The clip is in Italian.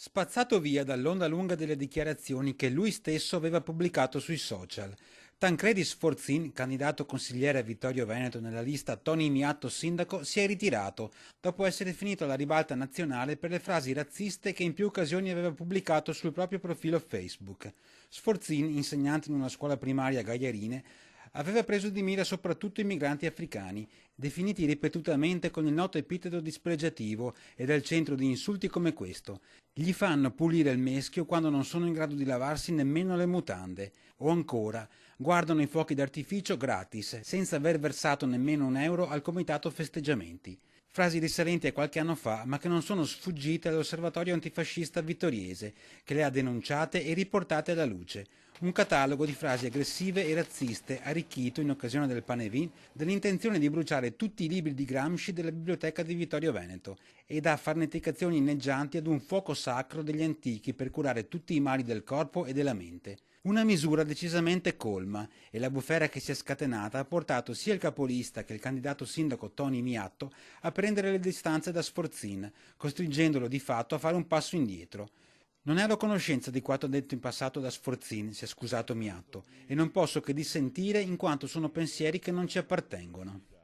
Spazzato via dall'onda lunga delle dichiarazioni che lui stesso aveva pubblicato sui social, Tancredi Sforzin, candidato consigliere a Vittorio Veneto nella lista Tony Miatto sindaco, si è ritirato dopo essere finito alla ribalta nazionale per le frasi razziste che in più occasioni aveva pubblicato sul proprio profilo Facebook. Sforzin, insegnante in una scuola primaria a Gagliarine, aveva preso di mira soprattutto i migranti africani, definiti ripetutamente con il noto epiteto dispregiativo ed al centro di insulti come questo. Gli fanno pulire il meschio quando non sono in grado di lavarsi nemmeno le mutande. O ancora, guardano i fuochi d'artificio gratis, senza aver versato nemmeno un euro al comitato festeggiamenti. Frasi risalenti a qualche anno fa, ma che non sono sfuggite all'osservatorio antifascista vittoriese, che le ha denunciate e riportate alla luce. Un catalogo di frasi aggressive e razziste, arricchito, in occasione del Panevin, dell'intenzione di bruciare tutti i libri di Gramsci della biblioteca di Vittorio Veneto e da farneticazioni inneggianti ad un fuoco sacro degli antichi per curare tutti i mali del corpo e della mente. Una misura decisamente colma, e la bufera che si è scatenata ha portato sia il capolista che il candidato sindaco Tony Miatto a prendere le distanze da Sforzin, costringendolo di fatto a fare un passo indietro. Non ero a conoscenza di quanto detto in passato da Sforzin, si è scusato Miatto, e non posso che dissentire in quanto sono pensieri che non ci appartengono.